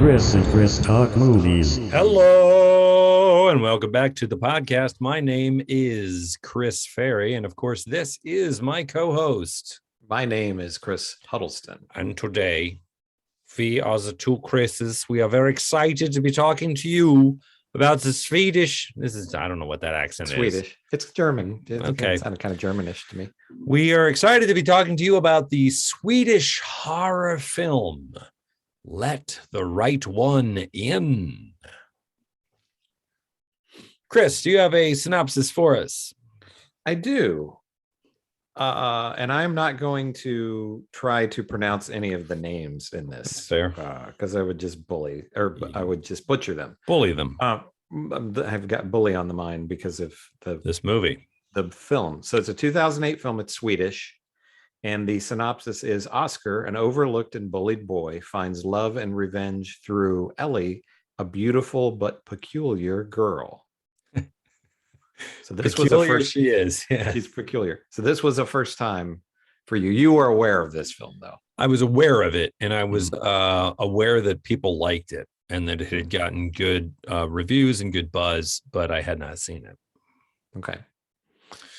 Chris and Chris Talk Movies. Hello, and welcome back to the podcast. My name is Chris Ferry, and of course, this is my co-host. My name is Chris Huddleston. And today, we are the two Chris's. We are very excited to be talking to you about the Swedish. I don't know what that accent is. Swedish. It's German. Okay. It sounded kind of Germanish to me. We are excited to be talking to you about the Swedish horror film, Let the Right One In. Chris, do you have a synopsis for us? I do. And I'm not going to try to pronounce any of the names in this. Fair. Because I would just I would just butcher them. Bully them. I've got bully on the mind because of This movie. the film. So it's a 2008 film. It's Swedish. And the synopsis is Oscar, an overlooked and bullied boy, finds love and revenge through Ellie, a beautiful but peculiar girl. So this Peculiar was the first. she is. Yeah. She's peculiar. So this was the first time for you. You were aware of this film, though. I was aware of it, and I was aware that people liked it and that it had gotten good reviews and good buzz, but I had not seen it. Okay.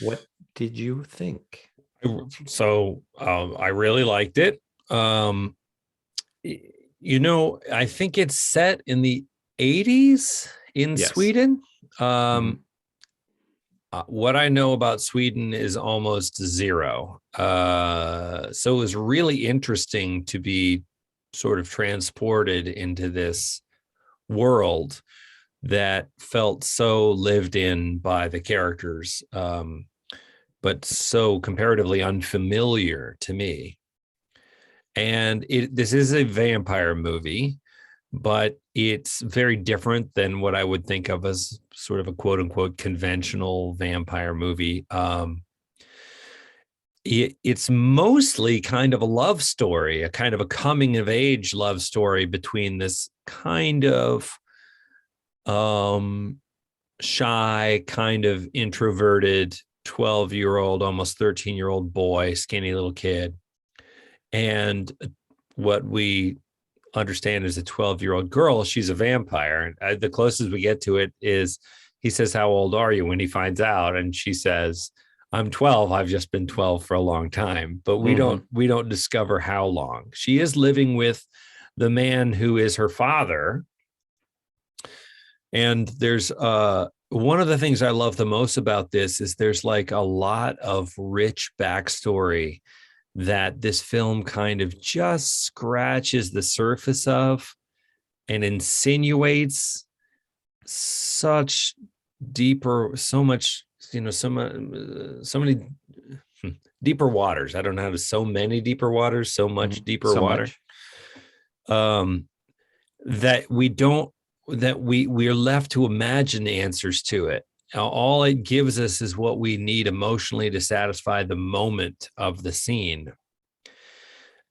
What did you think? So I really liked it. I think it's set in the 80s in Sweden. What I know about Sweden is almost zero. So it was really interesting to be sort of transported into this world that felt so lived in by the characters, but so comparatively unfamiliar to me. And this is a vampire movie, but it's very different than what I would think of as sort of a quote unquote conventional vampire movie. It's mostly kind of a love story, a kind of a coming of age love story between this kind of shy, kind of introverted 12-year-old, almost 13-year-old boy, skinny little kid, and what we understand is a 12-year-old girl. She's a vampire. And the closest we get to it is he says, "How old are you?" when he finds out, and she says, "I'm 12. I've just been 12 for a long time." But we don't discover how long. She is living with the man who is her father. And there's one of the things I love the most about this is there's like a lot of rich backstory that this film kind of just scratches the surface of and insinuates so many deeper waters. I don't know how to, so many deeper waters, so much deeper water. That we're left to imagine the answers to it. All it gives us is what we need emotionally to satisfy the moment of the scene.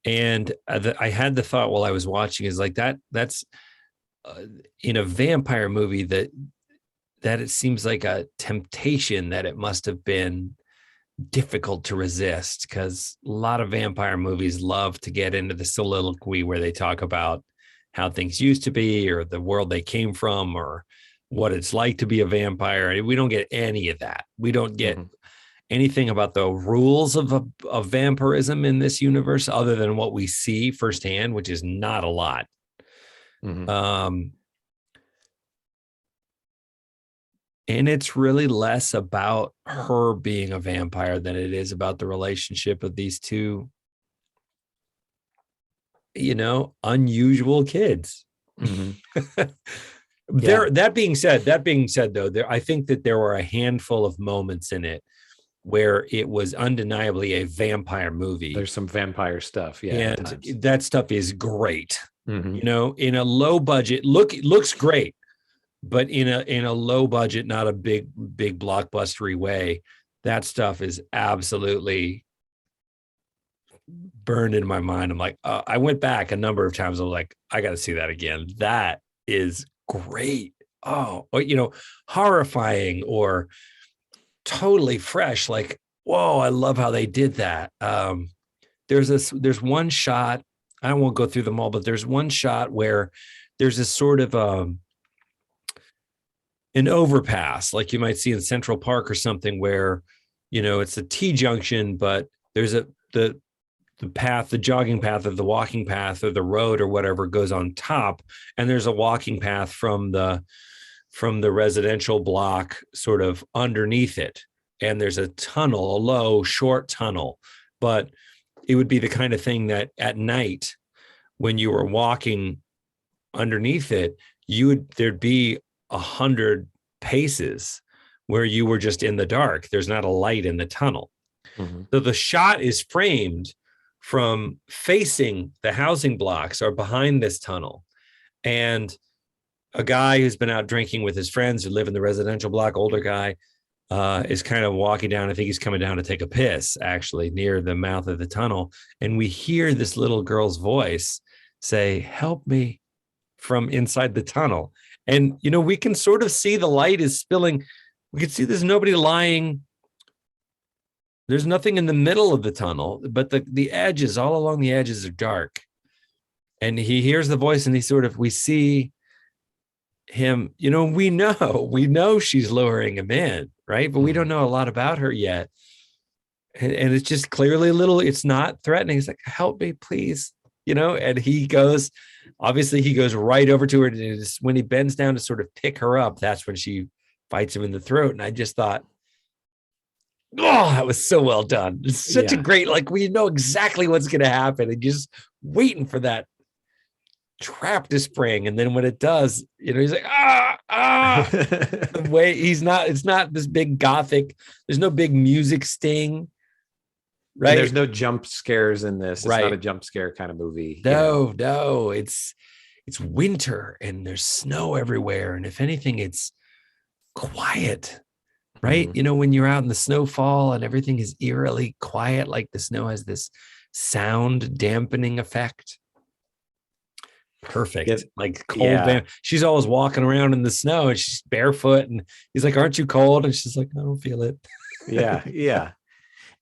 And I had the thought while I was watching is like that's in a vampire movie that it seems like a temptation that it must have been difficult to resist, because a lot of vampire movies love to get into the soliloquy where they talk about how things used to be or the world they came from or what it's like to be a vampire. We don't get any of that. We don't get anything about the rules of vampirism in this universe other than what we see firsthand, which is not a lot. And it's really less about her being a vampire than it is about the relationship of these two, unusual kids. That being said, though, I think that there were a handful of moments in it where it was undeniably a vampire movie. There's some vampire stuff. Yeah. And that stuff is great. In a low budget, looks great, but in a low budget, not a big blockbustery way, that stuff is absolutely burned into my mind. I'm like, I went back a number of times. I was like, I got to see that again. That is great. Horrifying or totally fresh. Like, whoa, I love how they did that. There's one shot. I won't go through them all, but there's one shot where there's a sort of an overpass, like you might see in Central Park or something, where, it's a T junction, but there's the path, the jogging path or the walking path or the road or whatever goes on top. And there's a walking path from the residential block sort of underneath it. And there's a tunnel, a low, short tunnel, but it would be the kind of thing that at night when you were walking underneath it, there'd be 100 paces where you were just in the dark. There's not a light in the tunnel. Mm-hmm. So the shot is framed from facing the housing blocks or behind this tunnel. And a guy who's been out drinking with his friends who live in the residential block, older guy, is kind of walking down. I think he's coming down to take a piss, actually, near the mouth of the tunnel. And we hear this little girl's voice say, "Help me," from inside the tunnel. And, we can sort of see the light is spilling. We can see there's nobody lying. There's nothing in the middle of the tunnel, but the edges, all along the edges, are dark. And he hears the voice, and we see him, we know she's luring him in, right? But we don't know a lot about her yet. And it's just clearly it's not threatening. He's like, "Help me, please." And he goes right over to her. And when he bends down to sort of pick her up, that's when she bites him in the throat. And I just thought, oh, that was so well done. It's such a great, we know exactly what's going to happen. And you're just waiting for that trap to spring. And then when it does, he's like, the way it's not this big gothic, there's no big music sting. Right. And there's no jump scares in this. It's right. not a jump scare kind of movie. No, it's winter and there's snow everywhere. And if anything, it's quiet, right? Mm-hmm. When you're out in the snowfall and everything is eerily quiet, like the snow has this sound dampening effect. Perfect. Like cold. Yeah. She's always walking around in the snow and she's barefoot. And he's like, "Aren't you cold?" And she's like, "I don't feel it." Yeah.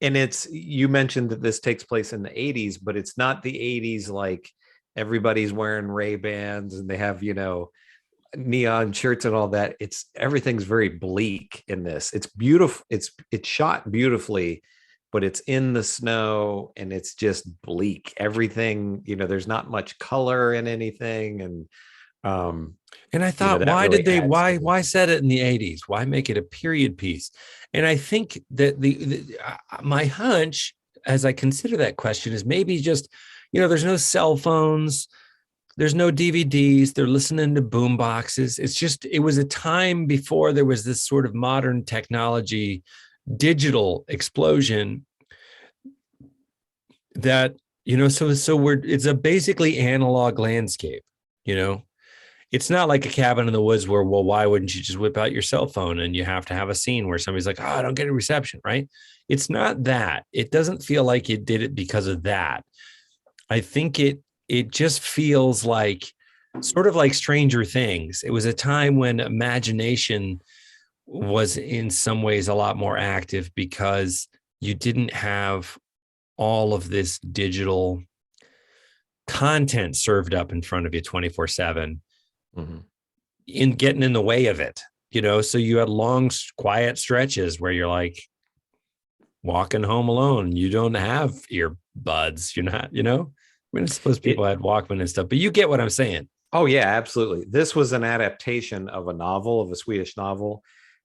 And you mentioned that this takes place in the 80s, but it's not the 80s like everybody's wearing Ray-Bans and they have, neon shirts and all that. Everything's very bleak in this. It's beautiful. It's shot beautifully, but it's in the snow and it's just bleak. Everything, there's not much color in anything. And I thought, why set it in the 80s? Why make it a period piece? And I think that my hunch, as I consider that question, is maybe just, there's no cell phones, there's no DVDs, they're listening to boom boxes. It was a time before there was this sort of modern technology, digital explosion that, it's a basically analog landscape, It's not like a cabin in the woods where, well, why wouldn't you just whip out your cell phone and you have to have a scene where somebody's like, "Oh, I don't get a reception," right? It's not that. It doesn't feel like it did it because of that. I think it just feels like sort of like Stranger Things. It was a time when imagination was in some ways a lot more active because you didn't have all of this digital content served up in front of you 24/7. Mm-hmm. In getting in the way of it, so you had long, quiet stretches where you're like walking home alone. You don't have earbuds. You're not, I suppose people had Walkman and stuff, but you get what I'm saying. Oh yeah, absolutely. This was an adaptation of a Swedish novel.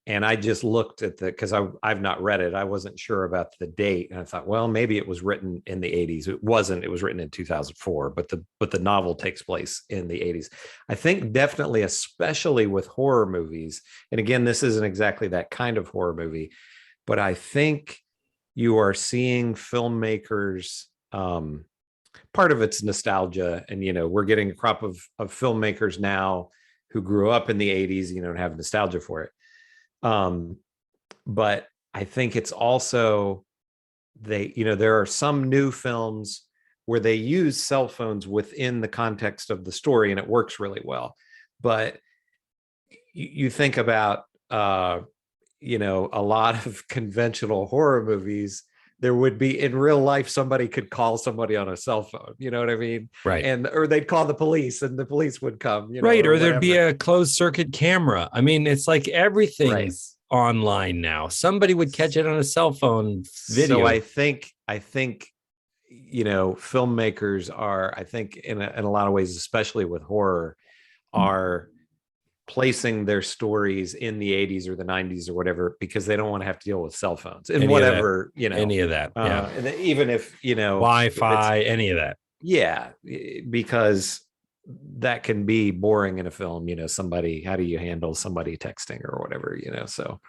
And I just looked at because I've not read it. I wasn't sure about the date. And I thought, well, maybe it was written in the 80s. It wasn't. It was written in 2004, but the novel takes place in the 80s. I think definitely, especially with horror movies. And again, this isn't exactly that kind of horror movie, but I think you are seeing filmmakers, part of it's nostalgia. And, we're getting a crop of filmmakers now who grew up in the 80s, and have nostalgia for it. But I think it's also there are some new films where they use cell phones within the context of the story and it works really well. But you think about, a lot of conventional horror movies there would be in real life, somebody could call somebody on a cell phone, you know what I mean? Right. Or they'd call the police and the police would come, right. Or there'd be whatever. a closed circuit camera. I mean, it's like everything's online now. Somebody would catch it on a cell phone video. So I think, filmmakers are, I think in a lot of ways, especially with horror, are placing their stories in the 80s or the 90s or whatever, because they don't want to have to deal with cell phones and any of that. Yeah. And even if, Wi-Fi, any of that. Yeah. Because that can be boring in a film, how do you handle somebody texting or whatever, so,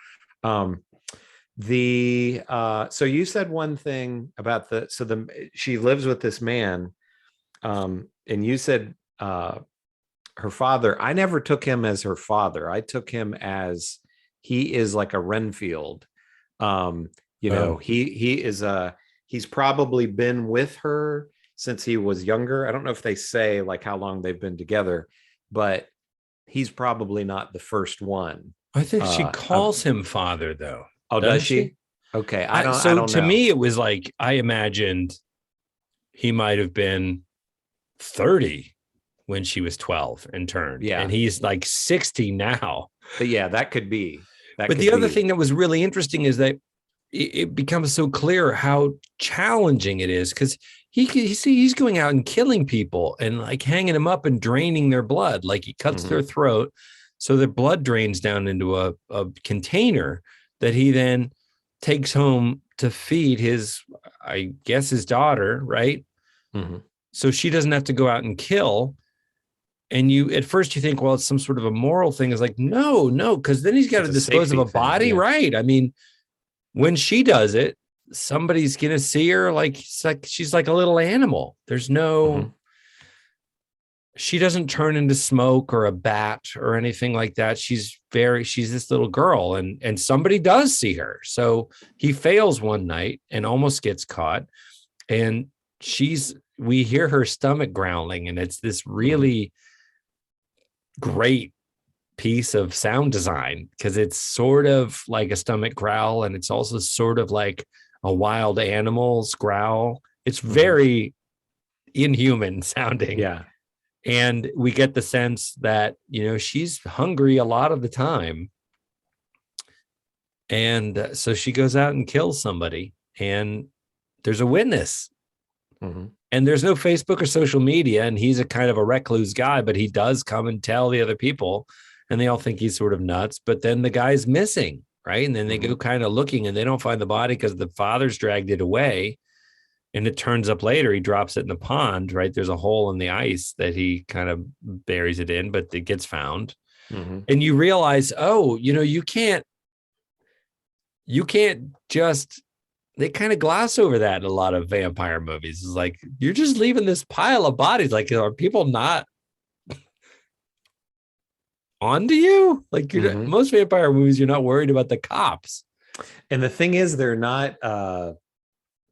so you said one thing about she lives with this man, and you said, her father, I never took him as her father. I took him as he is like a Renfield. He's probably been with her since he was younger. I don't know if they say like how long they've been together, but he's probably not the first one. I think she calls him father though. Oh, does she? Okay. I don't know. To me, it was like, I imagined he might've been 30 when she was 12 and turned. Yeah. And he's like 60 now. But yeah, that could be. But the other thing that was really interesting is that it becomes so clear how challenging it is, because he's going out and killing people and like hanging them up and draining their blood. Like he cuts their throat, so their blood drains down into a container that he then takes home to feed his daughter, right? Mm-hmm. So she doesn't have to go out and kill. And at first you think, well, it's some sort of a moral thing. It's like, no, because then he's got to dispose of a body, yeah. Right? I mean, when she does it, somebody's going to see her like she's like a little animal. There's no, she doesn't turn into smoke or a bat or anything like that. She's this little girl, and somebody does see her. So he fails one night and almost gets caught. And we hear her stomach growling, and it's this really great piece of sound design, because it's sort of like a stomach growl, and it's also sort of like a wild animal's growl. It's very inhuman sounding. Yeah. And we get the sense that, she's hungry a lot of the time. And so she goes out and kills somebody, and there's a witness. And there's no Facebook or social media, and he's a kind of a recluse guy, but he does come and tell the other people, and they all think he's sort of nuts. But then the guy's missing, right? And then they go kind of looking, and they don't find the body because the father's dragged it away. And it turns up later, he drops it in the pond, right? There's a hole in the ice that he kind of buries it in, but it gets found. And you realize, you can't just, they kind of gloss over that in a lot of vampire movies. It's like, you're just leaving this pile of bodies. Like, are people not onto you? Like, most vampire movies, you're not worried about the cops. And the thing is, they're not, I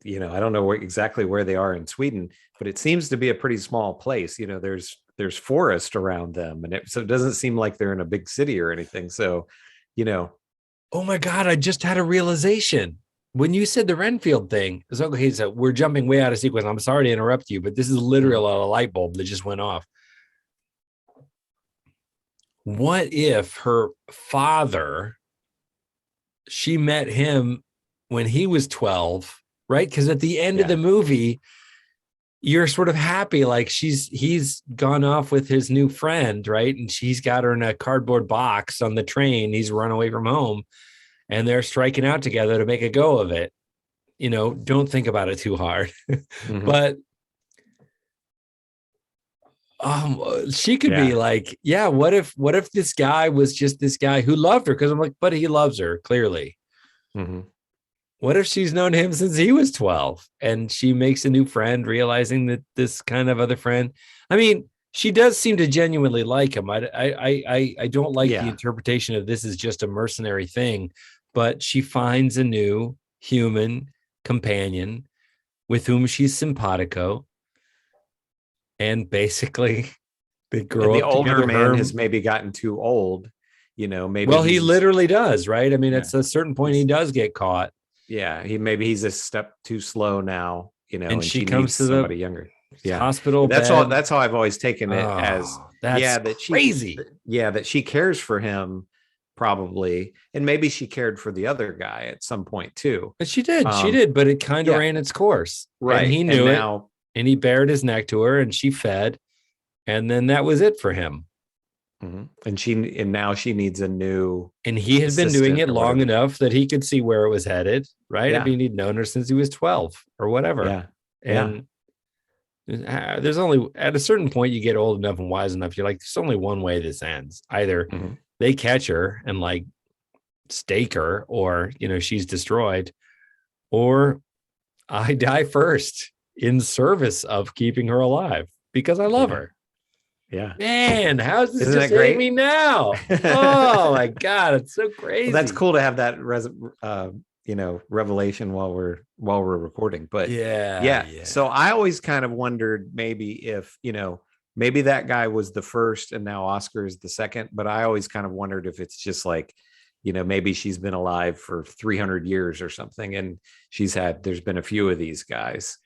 don't know exactly where they are in Sweden, but it seems to be a pretty small place. There's forest around them, and so it doesn't seem like they're in a big city or anything. So, Oh my God, I just had a realization. When you said the Renfield thing, it's okay. So we're jumping way out of sequence. I'm sorry to interrupt you, but this is literally a light bulb that just went off. What if her father, she met him when he was 12, right? Because at the end of the movie, you're sort of happy, like he's gone off with his new friend, right? And she's got her in a cardboard box on the train. He's run away from home, and they're striking out together to make a go of it. Don't think about it too hard. But she could be like, yeah, what if this guy was just this guy who loved her? Because I'm like, but he loves her, clearly. What if she's known him since he was 12, and she makes a new friend, realizing that this kind of other friend, I mean, she does seem to genuinely like him. I don't like the interpretation of this is just a mercenary thing, but she finds a new human companion with whom she's simpatico, and basically they grow up. The older man has maybe gotten too old, maybe. Well, he literally does, right? I mean, at a certain point he does get caught. Yeah, he's a step too slow now, And and she she comes needs to the somebody younger. Yeah. hospital That's bed. that's how I've always taken it as, Oh, that's crazy. that she cares for him probably, and maybe she cared for the other guy at some point too. But she did, Um, but it kind of yeah, ran its course. And right. he And knew it, now, and he bared his neck to her, and she fed, and then that was it for him. and now she needs a new And he had been doing it assistant or long whatever. enough that he could see where it was headed, right? I Yeah. mean, he'd known her since he was 12 or whatever. Yeah. Yeah. And there's only, at a certain point, you get old enough and wise enough, you're like, there's only one way this ends. Either they catch her and like stake her, or, she's destroyed, or I die first in service of keeping her alive because I love her. Yeah. Man, how's this Isn't just that great? hitting me now? Oh my God, it's so crazy. Well, that's cool to have that revelation while we're recording. But yeah. So I always kind of wondered maybe if, maybe that guy was the first and now Oscar is the second. But I always kind of wondered if it's just like, maybe she's been alive for 300 years or something, and there's been a few of these guys.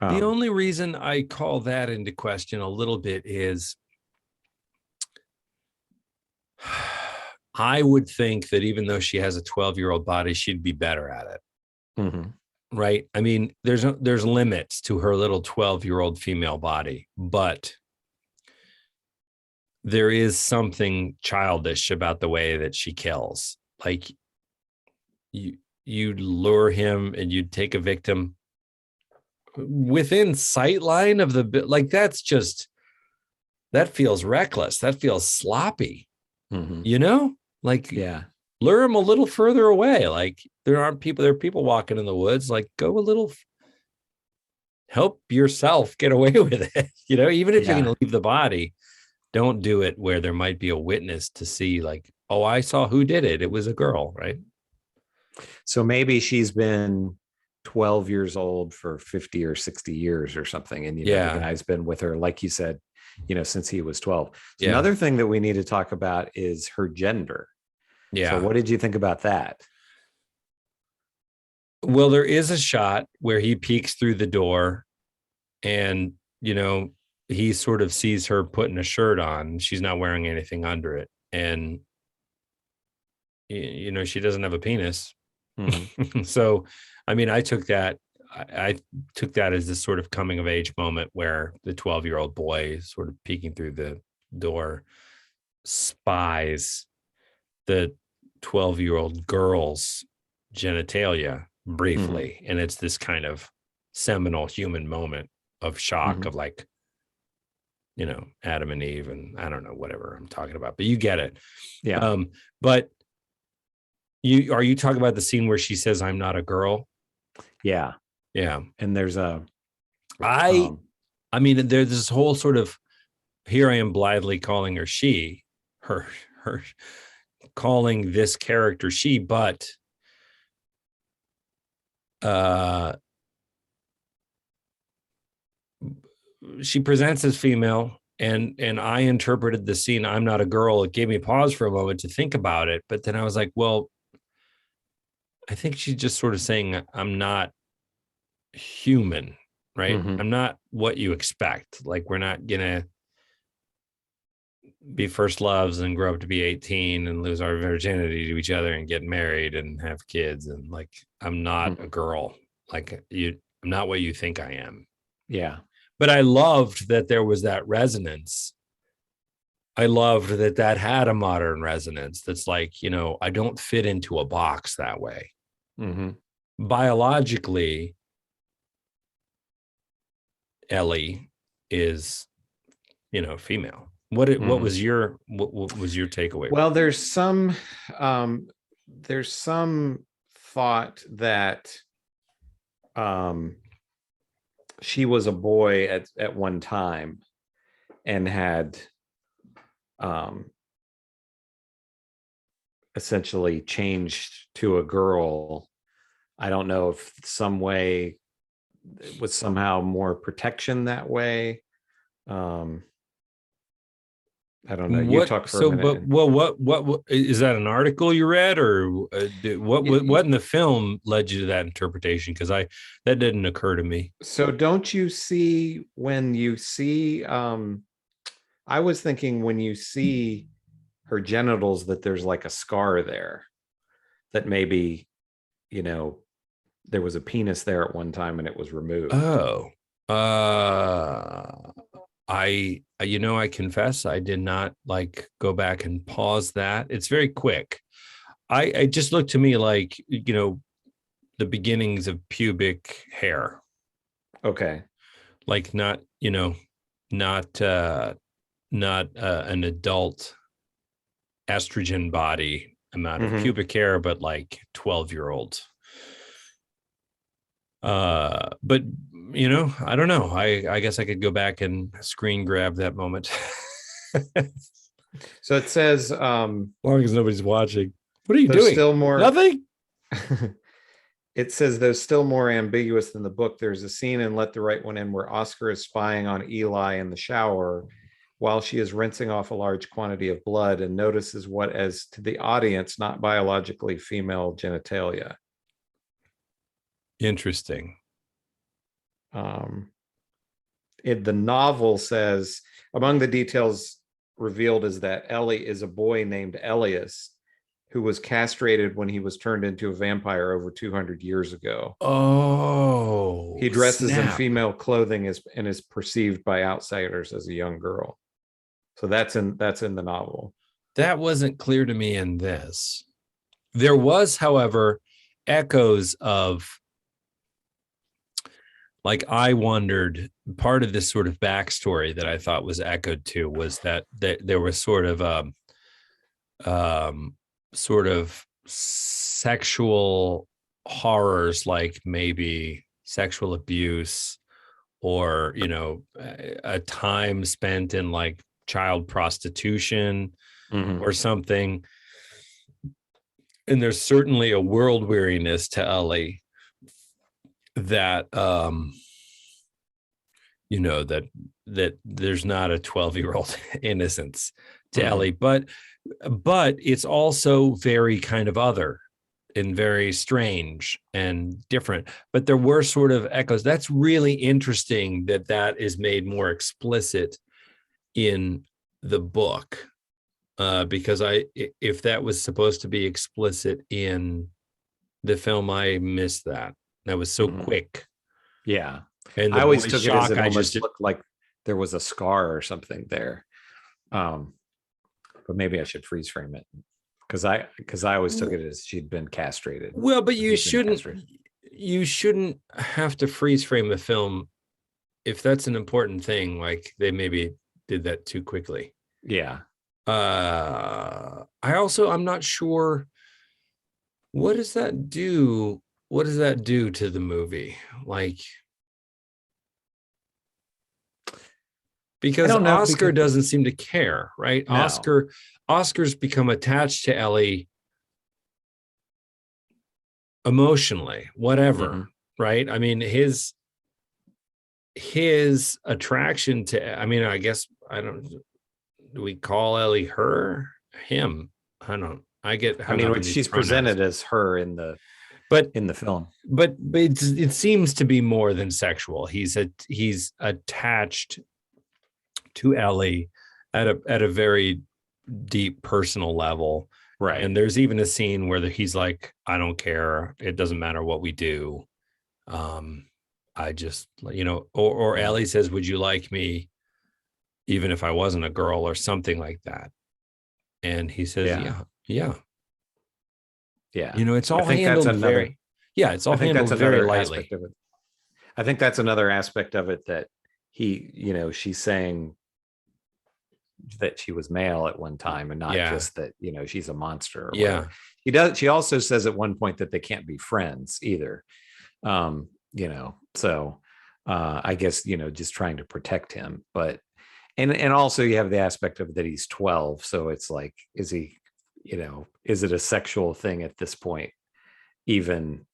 The only reason I call that into question a little bit is I would think that even though she has a 12-year-old body, she'd be better at it. Right? I mean, there's limits to her little 12-year-old female body, but there is something childish about the way that she kills. Like you'd lure him and you'd take a victim within sightline of like that feels reckless. That feels sloppy, like, lure him a little further away. Like there are people walking in the woods, like go a little, help yourself get away with it. Even if you're going to leave the body, don't do it where there might be a witness to see like, oh, I saw who did it. It was a girl, right? So maybe she's been 12 years old for 50 or 60 years or something. And, the guy's been with her, like you said, since he was 12. So another thing that we need to talk about is her gender. Yeah. So what did you think about that? Well, there is a shot where he peeks through the door and, he sort of sees her putting a shirt on. She's not wearing anything under it. And, she doesn't have a penis. So, I mean, I took that as this sort of coming of age moment where the 12-year-old boy sort of peeking through the door spies the 12-year-old girl's genitalia briefly. And it's this kind of seminal human moment of shock of like, Adam and Eve, and I don't know, whatever I'm talking about, but you get it. Yeah. But are you talking about the scene where she says, "I'm not a girl"? Yeah. Yeah. And there's I mean, there's this whole sort of, here I am blithely calling her she, her calling this character she, but she presents as female, and I interpreted the scene, "I'm not a girl." It gave me pause for a moment to think about it, but then I was like, well, I think she's just sort of saying I'm not human, right? I'm not what you expect. Like, we're not gonna be first loves and grow up to be 18 and lose our virginity to each other and get married and have kids, and like, I'm not a girl. Like, I'm not what you think I am. Yeah. But I loved that there was that resonance. I loved that had a modern resonance. That's like, I don't fit into a box that way. Biologically, Ellie is, female. What was your takeaway? Well, there's some thought that she was a boy at one time and had essentially changed to a girl. I don't know if some way it was somehow more protection that way. I don't know. You talk for a minute. But well, what is that, an article you read, or what in the film led you to that interpretation? Because that didn't occur to me. So don't you see when you see? I was thinking when you see her genitals that there's like a scar there, that maybe, there was a penis there at one time and it was removed. Oh, I confess I did not go back and pause that. It's very quick. I just looked to me like, the beginnings of pubic hair. Okay. Like not an adult estrogen body amount of pubic hair, but like 12-year-olds. But I don't know. I guess I could go back and screen grab that moment. So it says, long as nobody's watching. What are you doing? Still more nothing. It says, though still more ambiguous than the book, there's a scene in Let the Right One In where Oscar is spying on Eli in the shower while she is rinsing off a large quantity of blood and notices what, as to the audience, not biologically female genitalia. Interesting. The novel says, among the details revealed is that Ellie is a boy named Elias, who was castrated when he was turned into a vampire over 200 years ago. Oh, he dresses in female clothing and is perceived by outsiders as a young girl. So that's in the novel. That wasn't clear to me in this. There was, however, echoes of, I wondered, part of this sort of backstory that I thought was echoed to was that there was sort of sexual horrors, like maybe sexual abuse, or a time spent in child prostitution or something. And there's certainly a world weariness to Ellie that that there's not a 12-year-old innocence to Ellie, but it's also very kind of other and very strange and different. But there were sort of echoes. That's really interesting that is made more explicit in the book, because if that was supposed to be explicit in the film, I missed that. That was so quick. Yeah. And I always took it as it almost looked like there was a scar or something there. But maybe I should freeze frame it, because I always took it as she'd been castrated. Well, but you shouldn't have to freeze frame a film if that's an important thing. They maybe did that too quickly. Yeah. I'm not sure, what does that do? What does that do to the movie? Because Oscar doesn't seem to care, right? No. Oscar's become attached to Ellie emotionally, whatever, right? I mean, his attraction to, I guess, do we call Ellie her, him? I don't, she's presented as her in the film, but it seems to be more than sexual. He's attached to Ellie at a very deep personal level, right? And there's even a scene where he's like, I don't care, it doesn't matter what we do, I just, or Ellie says, would you like me even if I wasn't a girl, or something like that, and he says, yeah. It's all handled very lightly. I think that's another aspect of it, that she's saying that she was male at one time, and not just that she's a monster or whatever. She also says at one point that they can't be friends either, so I guess just trying to protect him. But and also you have the aspect of that he's 12, so it's like, is he, is it a sexual thing at this point even?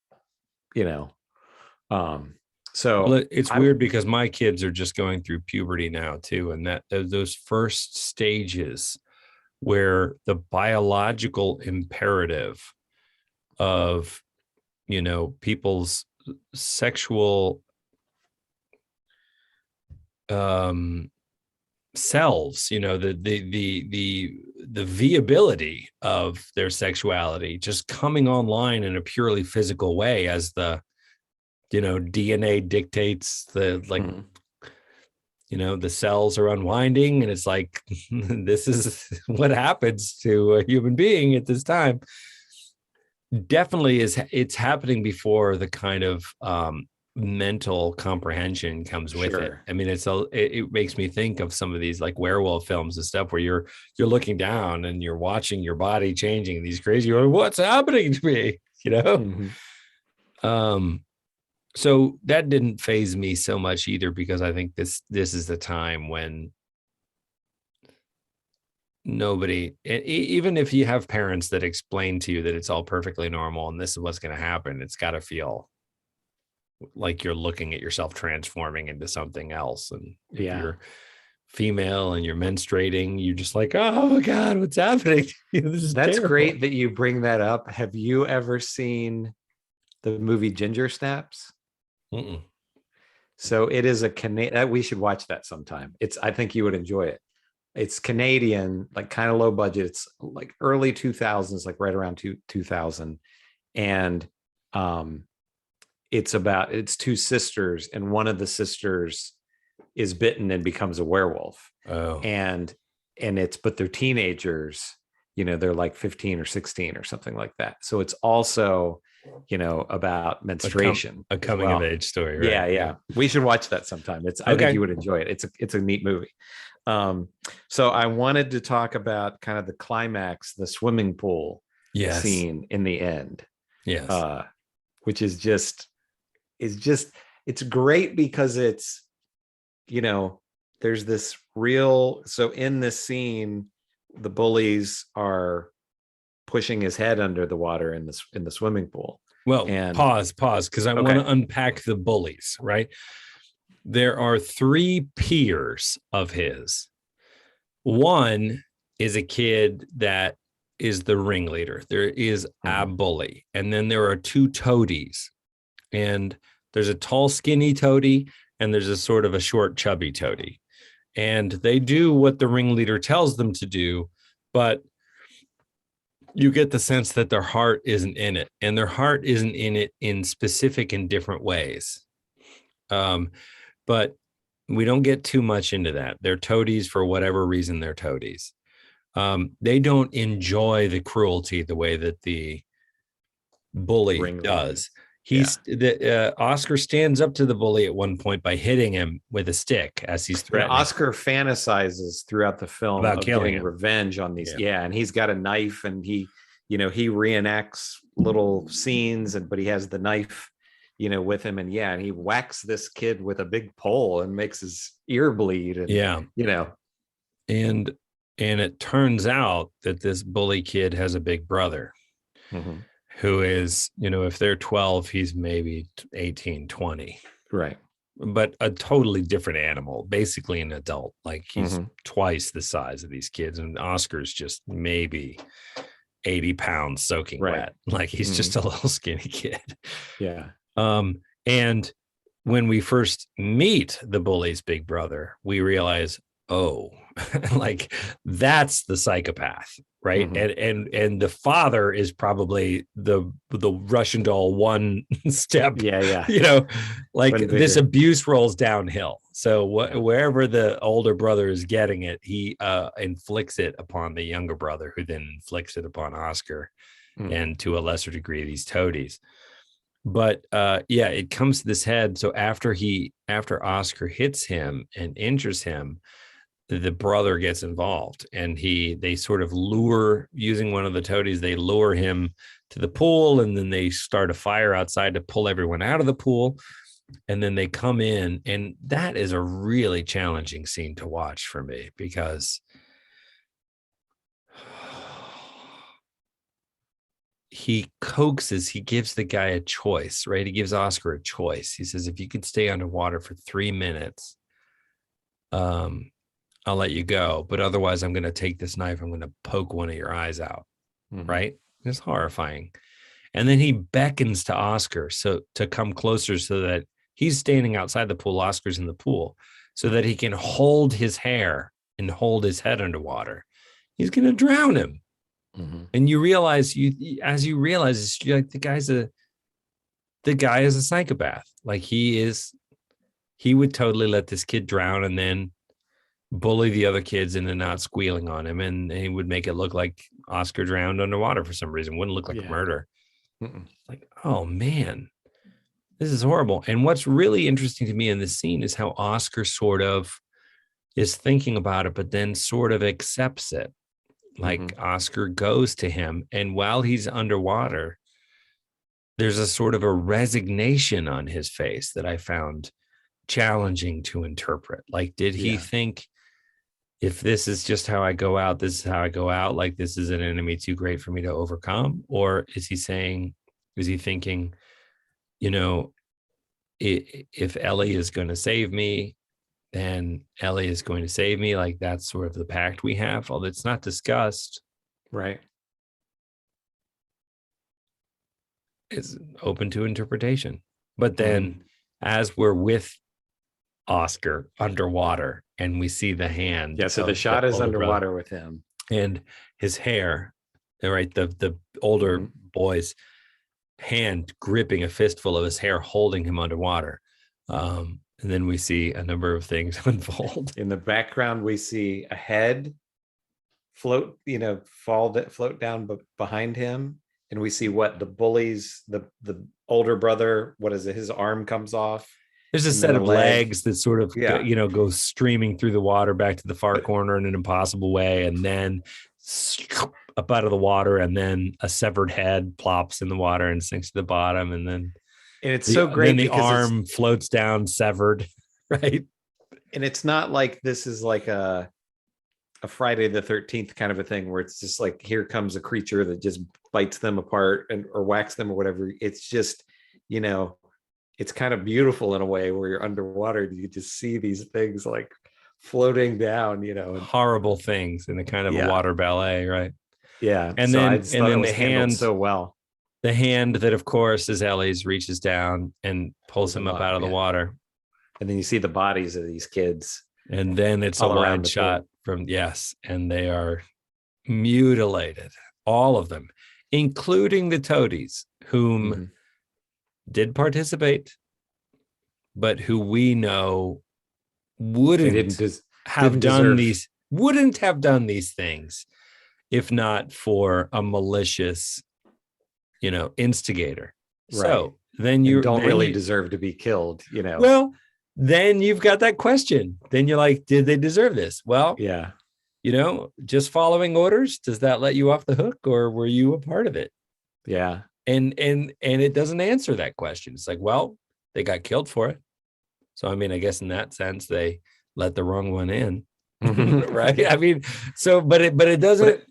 So Well, it's weird because my kids are just going through puberty now too, and that those first stages where the biological imperative of, people's sexual selves, the viability of their sexuality just coming online in a purely physical way as the DNA dictates the the cells are unwinding, and it's like this is what happens to a human being at this time. Definitely it's happening before the kind of mental comprehension comes with it. I mean, it makes me think of some of these like werewolf films and stuff where you're looking down and you're watching your body changing, these crazy, what's happening to me, so that didn't faze me so much either, because I think this is the time when nobody, even if you have parents that explain to you that it's all perfectly normal and this is what's going to happen, it's got to feel like you're looking at yourself transforming into something else. And if you're female and you're menstruating, you're just like, oh God, what's happening? That's terrible. Great that you bring that up. Have you ever seen the movie Ginger Snaps? Mm-mm. So it is a Canadian. We should watch that sometime. I think you would enjoy it. It's Canadian, like kind of low budget. It's like early 2000s, like right around 2000. And it's two sisters, and one of the sisters is bitten and becomes a werewolf. Oh. But they're teenagers, they're like 15 or 16 or something like that. So it's also, about menstruation, a coming of age story. Right? Yeah. We should watch that sometime. I think you would enjoy it. It's a neat movie. So I wanted to talk about kind of the climax, the swimming pool scene in the end. Yes. Which is it's great because it's, there's this so in this scene, the bullies are pushing his head under the water in the swimming pool. Well, pause, because I want to unpack the bullies, right? There are 3 peers of his. One is a kid that is the ringleader. There is a bully. And then there are 2 toadies. And there's a tall, skinny toady, and there's a sort of a short, chubby toady. And they do what the ringleader tells them to do, but you get the sense that their heart isn't in it, and their heart isn't in it in specific and different ways. But we don't get too much into that. They're toadies for whatever reason. They're toadies. They don't enjoy the cruelty the way that the bully does. Oscar stands up to the bully at one point by hitting him with a stick as he's threatening. Oscar fantasizes throughout the film about getting revenge on these. And he's got a knife, and he reenacts little scenes, but he has the knife, with him, and he whacks this kid with a big pole and makes his ear bleed. And, and it turns out that this bully kid has a big brother. Mm-hmm. Who is, if they're 12, he's maybe 18, 20. Right. But a totally different animal, basically an adult. Like he's twice the size of these kids. And Oscar's just maybe 80 pounds soaking wet. Like he's just a little skinny kid. Yeah. And when we first meet the bully's big brother, we realize, like that's the psychopath, right? And the father is probably the Russian doll one step, this abuse rolls downhill. So wherever the older brother is getting it, he inflicts it upon the younger brother, who then inflicts it upon Oscar, and to a lesser degree these toadies. But it comes to this head. So after Oscar hits him and injures him, the brother gets involved, and they sort of lure, using one of the toadies, they lure him to the pool, and then they start a fire outside to pull everyone out of the pool. And then they come in, and that is a really challenging scene to watch for me, because he coaxes, he gives the guy a choice, right? He gives Oscar a choice. He says, if you could stay underwater for 3 minutes, I'll let you go. But otherwise, I'm going to take this knife. I'm going to poke one of your eyes out. Right? It's horrifying. And then he beckons to Oscar to come closer so that he's standing outside the pool. Oscar's in the pool so that he can hold his hair and hold his head underwater. He's going to drown him. And you realize as you realize, you're like, the guy is a psychopath. Like he would totally let this kid drown and then bully the other kids into not squealing on him. And he would make it look like Oscar drowned underwater for some reason. Wouldn't look like a murder. Like, oh man, this is horrible. And what's really interesting to me in this scene is how Oscar sort of is thinking about it, but then sort of accepts it. Like Oscar goes to him, and while he's underwater, there's a sort of a resignation on his face that I found challenging to interpret. Like, did he think, if this is just how I go out, this is how I go out, like this is an enemy too great for me to overcome? Or is he thinking, you know, if Ellie is going to save me, then Ellie is going to save me. Like that's sort of the pact we have, although it's not discussed. Right. It's open to interpretation. But then as we're with Oscar underwater and we see the hand. Yeah, so the shot is underwater with him. And his hair, right? The older boy's hand gripping a fistful of his hair, holding him underwater. And then we see a number of things unfold. In the background, we see a head float down behind him. And we see what the bullies, the older brother, what is it? His arm comes off. There's a set of legs that sort of, go streaming through the water back to the far corner in an impossible way. And then up out of the water. And then a severed head plops in the water and sinks to the bottom. And then it's so great. Then the arm floats down severed, right? And it's not like this is like a Friday the 13th kind of a thing where it's just like, here comes a creature that just bites them apart or whacks them or whatever. It's just, it's kind of beautiful in a way where you're underwater. You just see these things like floating down, horrible things in a kind of a water ballet, right? Yeah. And then the hand so well. The hand that, of course, is Ellie's, reaches down and pulls him up out of the water. And then you see the bodies of these kids. And then it's a wide shot from, and they are mutilated, all of them, including the toadies, whom did participate, but who we know wouldn't have done these things if not for a malicious instigator. Right. So then you don't really deserve to be killed, Well, then you've got that question. Then you're like, did they deserve this? Well, just following orders, does that let you off the hook, or were you a part of it? Yeah. And it doesn't answer that question. It's like, well, they got killed for it. So I mean, I guess in that sense, they let the wrong one in. Right. I mean, so but it doesn't.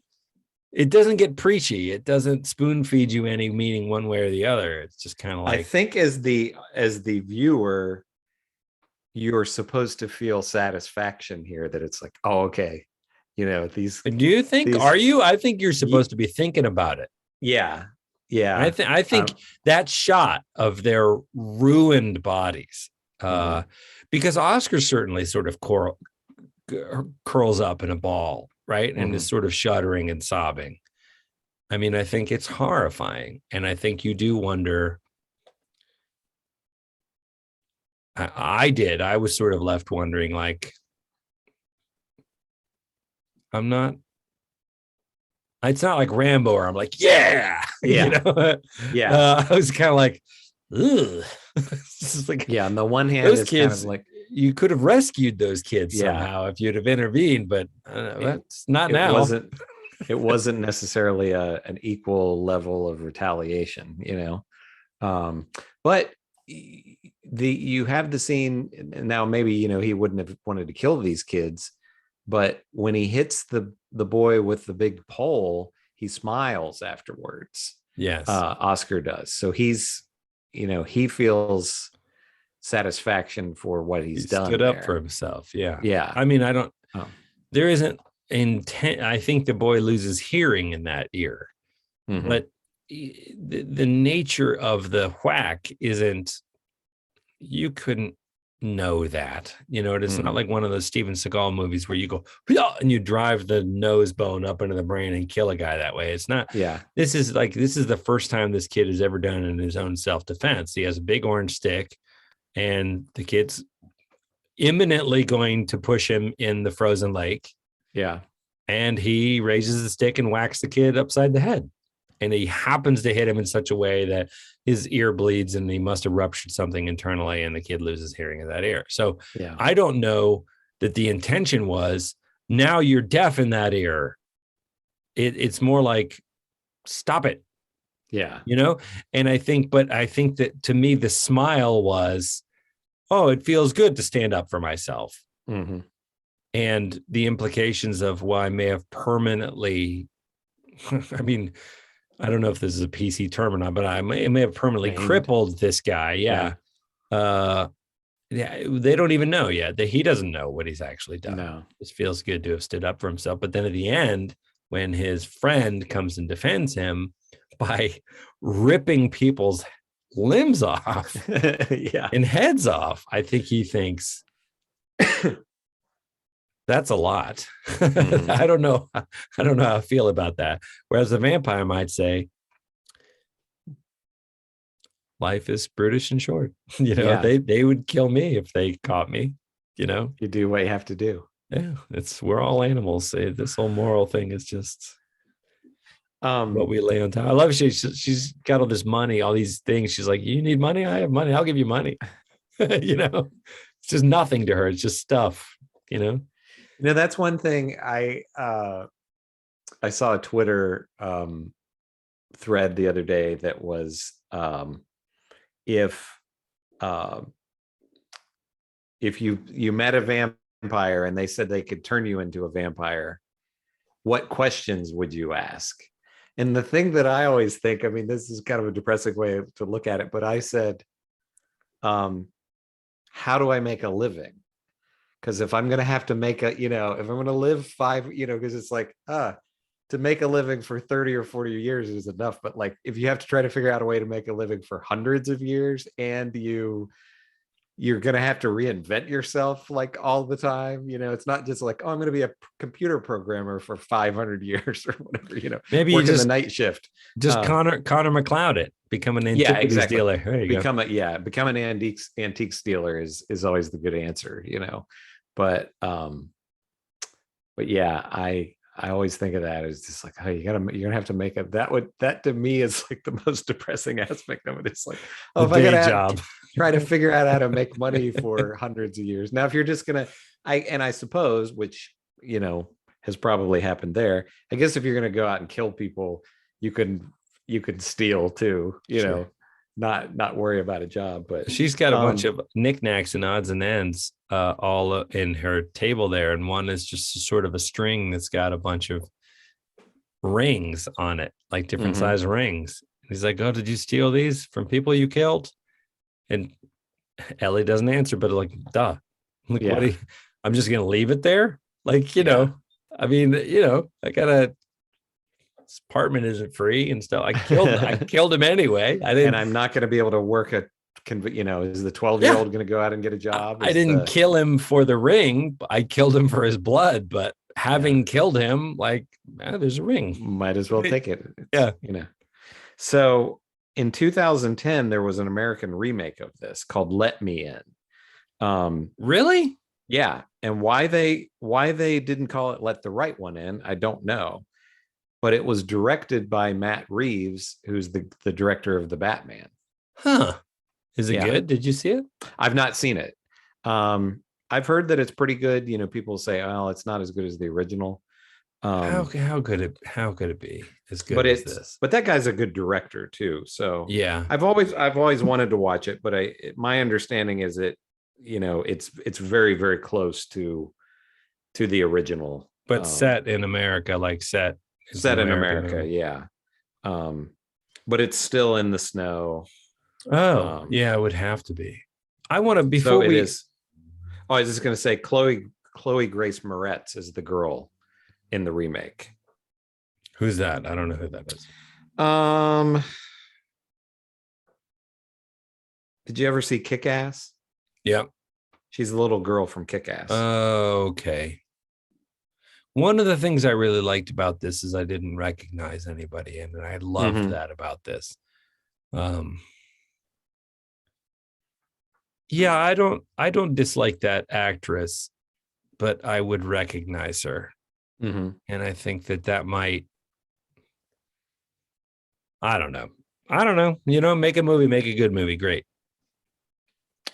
It doesn't get preachy. It doesn't spoon feed you any meaning one way or the other. It's just kind of like, I think as the viewer, you're supposed to feel satisfaction here that it's like, oh, okay. These. Do you think, are you? I think you're supposed to be thinking about it. Yeah. Yeah. I think that shot of their ruined bodies, because Oscar certainly sort of curls up in a ball, right? And is sort of shuddering and sobbing. I mean, I think it's horrifying. And I think you do wonder. I was sort of left wondering, like, it's not like Rambo or I'm like, yeah. I was kind of like, ugh. Like, on the one hand, those kids, kind of like, you could have rescued those kids somehow if you'd have intervened, but that's not now. It wasn't necessarily an equal level of retaliation, but you have the scene now. Maybe he wouldn't have wanted to kill these kids, but when he hits the boy with the big pole, he smiles afterwards. Yes. Oscar does. So he's, he feels satisfaction for what he's done. Stood up for himself. Yeah. Yeah. I mean, there isn't intent. I think the boy loses hearing in that ear, but the nature of the whack isn't, you couldn't know that, it's not like one of those Steven Seagal movies where you go and you drive the nose bone up into the brain and kill a guy that way. It's not. Yeah. This is the first time this kid has ever done it in his own self-defense. He has a big orange stick and the kid's imminently going to push him in the frozen lake. Yeah. And he raises the stick and whacks the kid upside the head. And he happens to hit him in such a way that his ear bleeds and he must have ruptured something internally and the kid loses hearing in that ear. So yeah. I don't know that the intention was, now you're deaf in that ear. It's more like, stop it. Yeah. And I think that to me, the smile was, oh, it feels good to stand up for myself. Mm-hmm. And the implications of, well, I may have permanently, I mean, I don't know if this is a PC term or not, but I may have permanently crippled this guy. Yeah. They don't even know yet. He doesn't know what he's actually done. No. It feels good to have stood up for himself. But then at the end, when his friend comes and defends him by ripping people's limbs off and heads off, I think he thinks, that's a lot. I don't know how I feel about that. Whereas the vampire might say, life is brutish and short. They would kill me if they caught me. You do what you have to do. Yeah, we're all animals. This whole moral thing is just what we lay on top. I love she's got all this money, all these things. She's like, you need money? I have money. I'll give you money. It's just nothing to her. It's just stuff. That's one thing I saw a Twitter thread the other day that was if you met a vampire and they said they could turn you into a vampire, what questions would you ask? And the thing that I always think, I mean, this is kind of a depressing way to look at it, but I said, how do I make a living? Because if I'm going to have to make if I'm going to live 5, because it's like, to make a living for 30 or 40 years is enough. But like, if you have to try to figure out a way to make a living for hundreds of years and you're going to have to reinvent yourself like all the time, it's not just like, oh, I'm going to be a computer programmer for 500 years or whatever, maybe you just the night shift. Just Connor McLeod it, become an antiquities dealer. There you go. Become an antiques dealer is always the good answer, But yeah, I always think of that as just like, oh, you're gonna have to make it. That to me is like the most depressing aspect of it. It's like, oh, if I gotta try to figure out how to make money for hundreds of years. Now, if you're just gonna, I suppose, which has probably happened there. I guess if you're gonna go out and kill people, you can steal too. Not worry about a job. But she's got a bunch of knickknacks and odds and ends all in her table there, and one is just sort of a string that's got a bunch of rings on it, like different size rings. And he's like, oh, did you steal these from people you killed? And Ellie doesn't answer, but like, duh. Like, what? I'm just gonna leave it there, like, I mean, I gotta. This apartment isn't free and stuff. I killed him anyway. And I'm not going to be able to work is the 12-year-old going to go out and get a job? I didn't kill him for the ring. I killed him for his blood, but having killed him, like, there's a ring. Might as well take it. Yeah. So in 2010, there was an American remake of this called Let Me In. Really? Yeah. And why they didn't call it Let the Right One In, I don't know. But it was directed by Matt Reeves, who's the director of the Batman. Huh. Is it good? Did you see it? I've not seen it. I've heard that it's pretty good. People say, oh, it's not as good as the original. How could it be as good as this? But that guy's a good director too. So yeah, I've always wanted to watch it, but my understanding is that it's very, very close to the original. But set in America, like set in America, yeah. but it's still in the snow. Oh, yeah, it would have to be. I want to So it is. Oh, I was just going to say Chloe Grace Moretz is the girl in the remake. Who's that? I don't know who that is. Did you ever see Kick-Ass? Yep. She's a little girl from Kick-Ass. Okay. One of the things I really liked about this is I didn't recognize anybody, and I loved that about this. Yeah, I don't dislike that actress, but I would recognize her. And I think that might, I don't know. Make a movie, make a good movie. Great.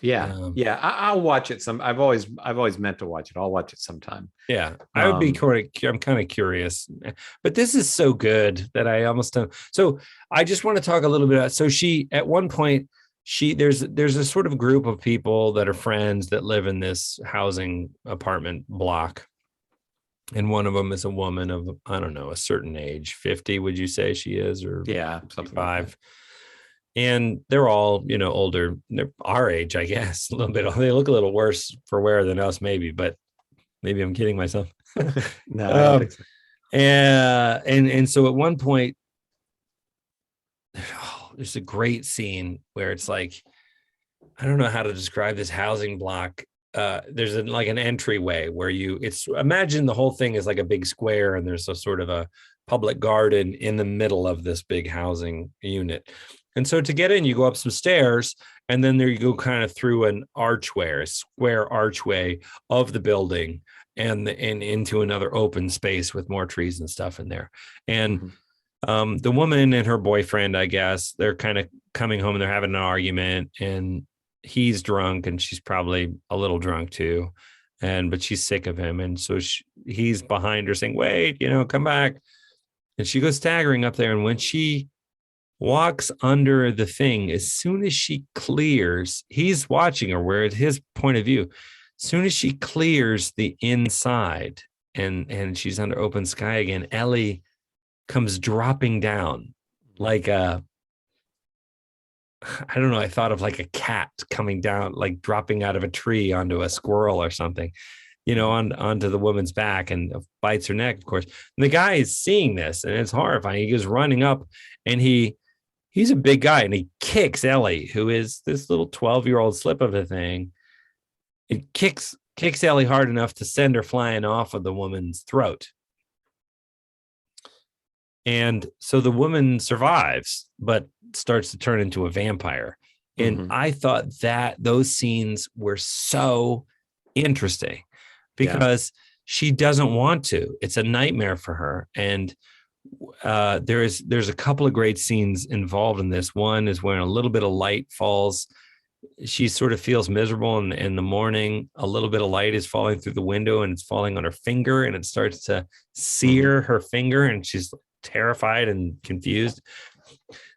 Yeah. I'll watch it. I've always meant to watch it. I'll watch it sometime. Yeah. I would be I'm kind of curious, but this is so good that I almost don't. So I just want to talk a little bit about, so she, at one point, there's a sort of group of people that are friends that live in this housing apartment block. And one of them is a woman of, I don't know, a certain age, 50, would you say she is? Or something 5. like and they're all, older. They're our age, I guess, a little bit. They look a little worse for wear than us, maybe, but maybe I'm kidding myself. No, I don't think so. And so at one point, there's a great scene where it's like, I don't know how to describe this housing block. There's like an entryway where imagine the whole thing is like a big square, and there's a sort of a public garden in the middle of this big housing unit. And so to get in, you go up some stairs, and then there you go kind of through an archway, a square archway of the building, and into another open space with more trees and stuff in there. And the woman and her boyfriend, I guess, they're kind of coming home and they're having an argument, and he's drunk and she's probably a little drunk too. But she's sick of him. And so he's behind her saying, wait, come back. And she goes staggering up there. And when she walks under the thing, as soon as she clears, he's watching her, where at his point of view, as soon as she clears the inside and she's under open sky again, Ellie comes dropping down like I don't know, I thought of like a cat coming down, like dropping out of a tree onto a squirrel or something, onto the woman's back, and bites her neck, of course. And the guy is seeing this, and it's horrifying. He goes running up, and he's a big guy, and he kicks Ellie, who is this little 12-year-old slip of a thing. It kicks Ellie hard enough to send her flying off of the woman's throat. And so the woman survives, but starts to turn into a vampire. And I thought that those scenes were so interesting because she doesn't want to. It's a nightmare for her. And there's a couple of great scenes involved in this. One is when a little bit of light falls. She sort of feels miserable in the morning. A little bit of light is falling through the window, and it's falling on her finger, and it starts to sear her finger, and she's terrified and confused.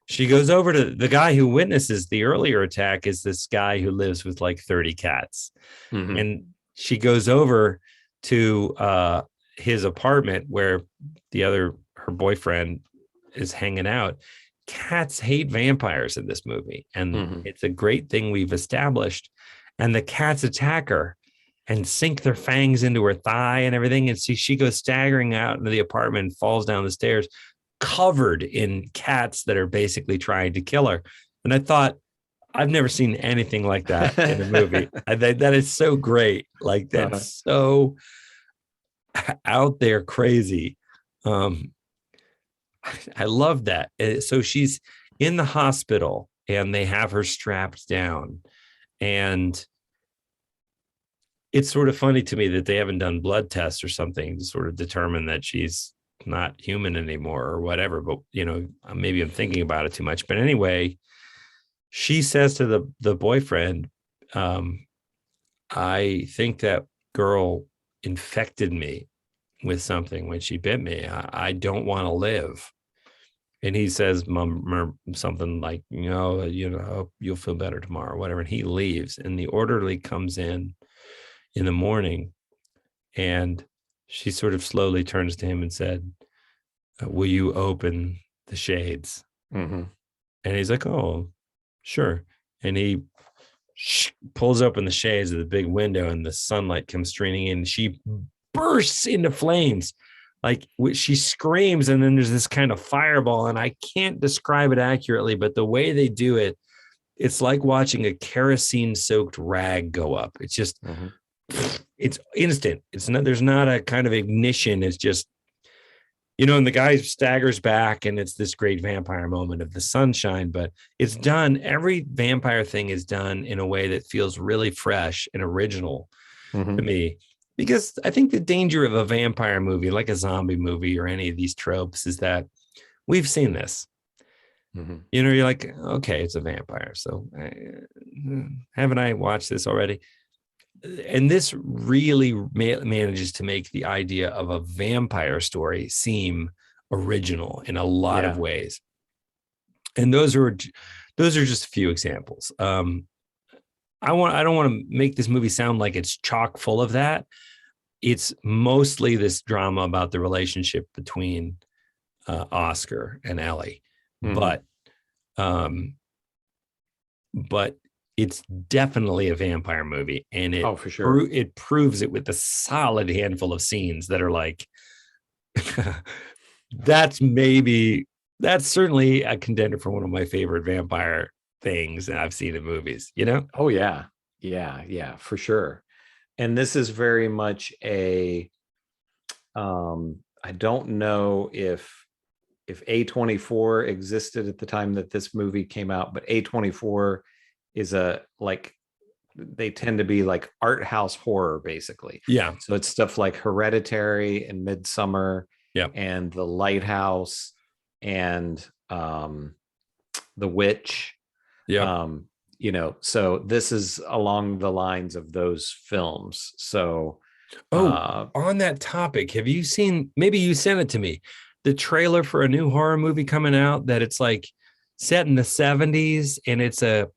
She goes over to the guy who witnesses the earlier attack, is this guy who lives with like 30 cats. And she goes over to his apartment where her boyfriend is hanging out. Cats hate vampires in this movie, and it's a great thing we've established. And the cats attack her and sink their fangs into her thigh and everything. And she goes staggering out into the apartment and falls down the stairs, covered in cats that are basically trying to kill her. And I thought, I've never seen anything like that in a movie. That is so great. Like, that's so out there crazy. I love that. So she's in the hospital, and they have her strapped down, and it's sort of funny to me that they haven't done blood tests or something to sort of determine that she's not human anymore or whatever. But, maybe I'm thinking about it too much. But anyway, she says to the boyfriend, I think that girl infected me with something when she bit me. I don't want to live. And he says something like, you'll feel better tomorrow, or whatever. And he leaves, and the orderly comes in the morning, and she sort of slowly turns to him and said, will you open the shades? And he's like, oh, sure. And he pulls open the shades of the big window and the sunlight comes streaming in. She bursts into flames. Like she screams, and then there's this kind of fireball, and I can't describe it accurately, but the way they do it, it's like watching a kerosene-soaked rag go up. It's just, it's instant. It's not, there's not a kind of ignition. It's just, and the guy staggers back, and it's this great vampire moment of the sunshine, but it's done. Every vampire thing is done in a way that feels really fresh and original to me. Because I think the danger of a vampire movie, like a zombie movie or any of these tropes, is that we've seen this. You're like, okay, it's a vampire. So haven't I watched this already? And this really manages to make the idea of a vampire story seem original in a lot of ways. And those are just a few examples. I don't want to make this movie sound like it's chock full of that. It's mostly this drama about the relationship between Oscar and Ellie, but it's definitely a vampire movie, and it for sure it proves it with a solid handful of scenes that are like, that's certainly a contender for one of my favorite vampire things that I've seen in movies, Oh yeah, for sure. And this is very much I don't know if A24 existed at the time that this movie came out, but A24 is they tend to be like art house horror, basically. Yeah. So it's stuff like Hereditary and Midsummer, and The Lighthouse and The Witch. Yeah. So this is along the lines of those films. So on that topic, have you seen, maybe you sent it to me, the trailer for a new horror movie coming out that it's like set in the 70s, and it's a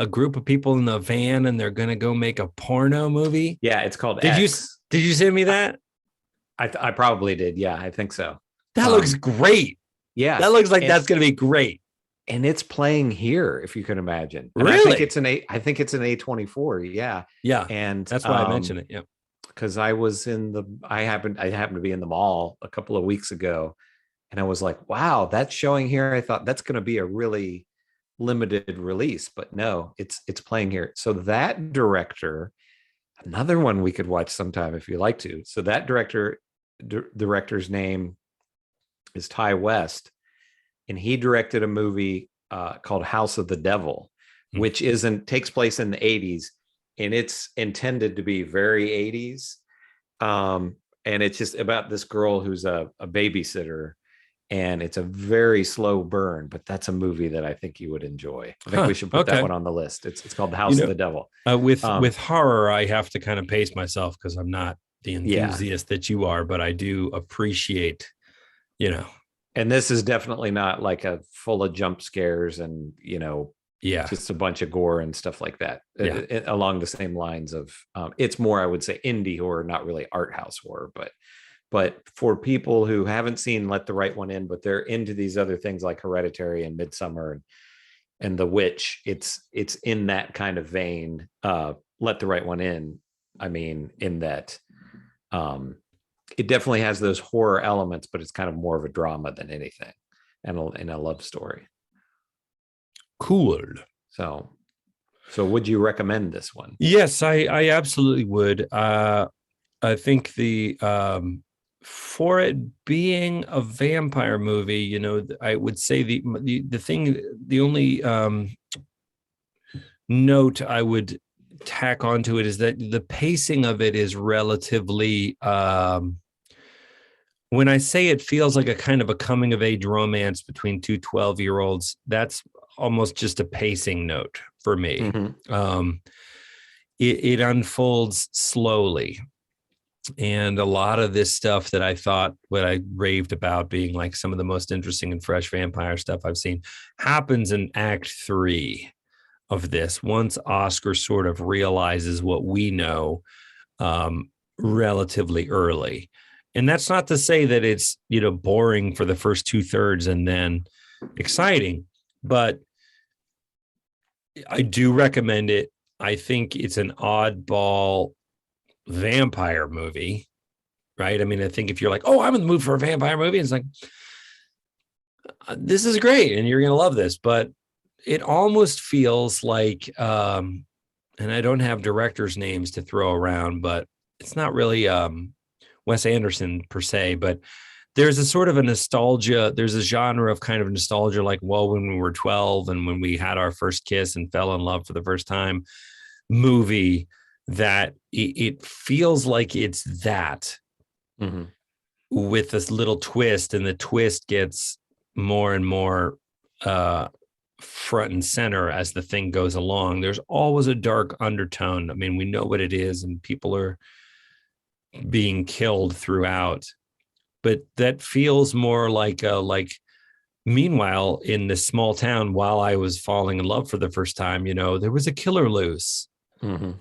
group of people in the van, and they're going to go make a porno movie? Yeah, it's called Did X. you send me that? I probably did. Yeah, I think so. That looks great. Yeah. That looks like that's going to be great. And it's playing here, if you can imagine. And really? I think it's an A24. Yeah. Yeah. And that's why I mentioned it. Yeah. Because I happened to be in the mall a couple of weeks ago, and I was like, wow, that's showing here. I thought that's going to be a really limited release, but no, it's playing here. So that director, another one we could watch sometime if you like to. So that director's name is Ty West, and he directed a movie called House of the Devil, which takes place in the 80s, and it's intended to be very 80s. And it's just about this girl who's a babysitter, and it's a very slow burn, but that's a movie that I think you would enjoy. I think we should put that one on the list. It's called The House of the Devil. With horror, I have to kind of pace myself because I'm not the enthusiast that you are, but I do appreciate, And this is definitely not like a full of jump scares and, just a bunch of gore and stuff like that. Along the same lines of, it's more, I would say, indie horror, not really art house horror, but for people who haven't seen Let the Right One In, but they're into these other things like Hereditary and Midsummer and The Witch, it's in that kind of vein. Let the Right One In, I mean, in that it definitely has those horror elements, but it's kind of more of a drama than anything, and a love story. Cool. So would you recommend this one? Yes, I absolutely would. I think for it being a vampire movie, I would say the only note I would tack onto it is that the pacing of it is relatively, when I say it feels like a kind of a coming of age romance between two 12-year-olds, that's almost just a pacing note for me. It unfolds slowly. And a lot of this stuff that I thought, what I raved about being like some of the most interesting and fresh vampire stuff I've seen, happens in Act 3 of this. Once Oscar sort of realizes what we know relatively early. And that's not to say that it's, boring for the first 2/3 and then exciting, but I do recommend it. I think it's an oddball vampire movie, right? I mean, I think if you're like, oh, I'm in the mood for a vampire movie, it's like, this is great and you're going to love this, but it almost feels like, and I don't have directors' names to throw around, but it's not really Wes Anderson per se, but there's a sort of a nostalgia. There's a genre of kind of nostalgia, like, well, when we were 12 and when we had our first kiss and fell in love for the first time movie, that it feels like it's that with this little twist, and the twist gets more and more front and center as the thing goes along. There's always a dark undertone. I mean, we know what it is, and people are being killed throughout, but that feels more like meanwhile, in this small town, while I was falling in love for the first time, there was a killer loose, and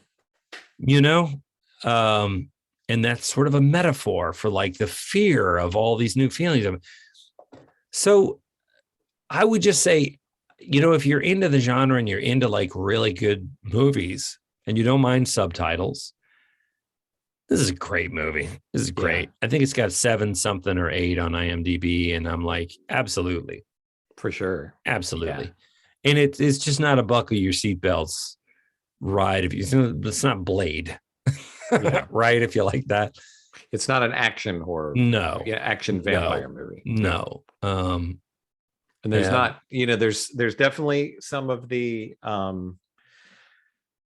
that's sort of a metaphor for like the fear of all these new feelings. So I would just say, if you're into the genre and you're into like really good movies and you don't mind subtitles, this is a great movie. This is great. Yeah. I think it's got 7 something or 8 on IMDb. And I'm like, absolutely. For sure. Absolutely. Yeah. And it's just not a buckle your seatbelts ride. It's not Blade, right? If you like that. It's not an action horror. No. Action vampire movie. No. And there's not, there's definitely some of the,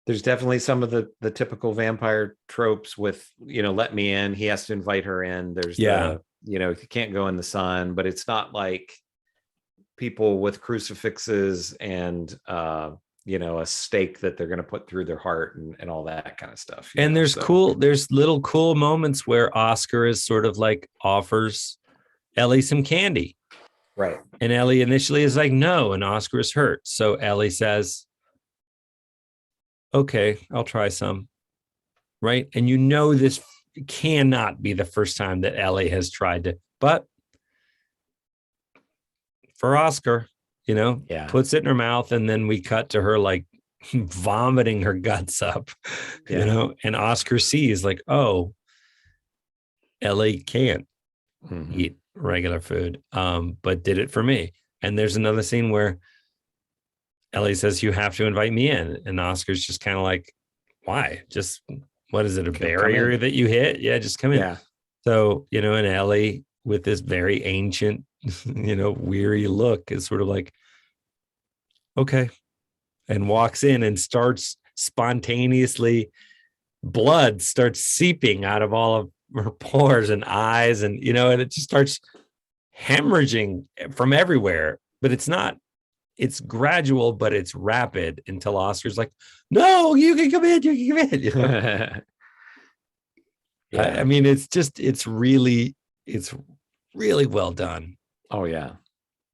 the typical vampire tropes with, let me in, he has to invite her in. There's you can't go in the sun, but it's not like people with crucifixes and, a stake that they're going to put through their heart and all that kind of stuff. And there's little cool moments where Oscar is sort of like offers Ellie some candy. Right. And Ellie initially is like, no, and Oscar is hurt. So Ellie says, okay, I'll try some. Right. And this cannot be the first time that Ellie has tried to, but for Oscar, puts it in her mouth. And then we cut to her like vomiting her guts up, and Oscar sees like, oh, Ellie can't eat regular food, but did it for me. And there's another scene where Ellie says, you have to invite me in. And Oscar's just kind of like, why? Just, what is it, a barrier that you hit? Yeah, just come in. Yeah. So, and Ellie with this very ancient, weary look is sort of like, okay. And walks in and starts spontaneously, blood starts seeping out of all of her pores and eyes, and and it just starts hemorrhaging from everywhere. But it's gradual, but it's rapid until Oscar's like, no, you can come in, Yeah. I mean, it's really well done. Oh yeah,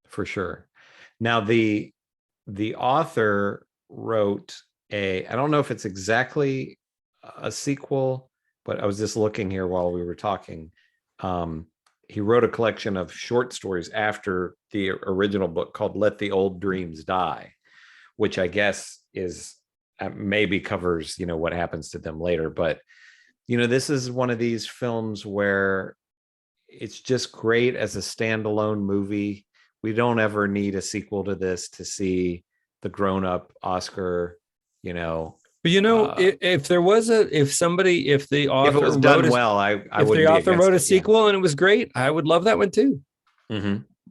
for sure. Now the author wrote I don't know if it's exactly a sequel, but I was just looking here while we were talking. He wrote a collection of short stories after the original book called Let the Old Dreams Die, which I guess is maybe covers, what happens to them later. But, this is one of these films where it's just great as a standalone movie. We don't ever need a sequel to this to see the grown-up Oscar, But if there was if the author if it was done well, if the author wrote a sequel and it was great, I would love that one too.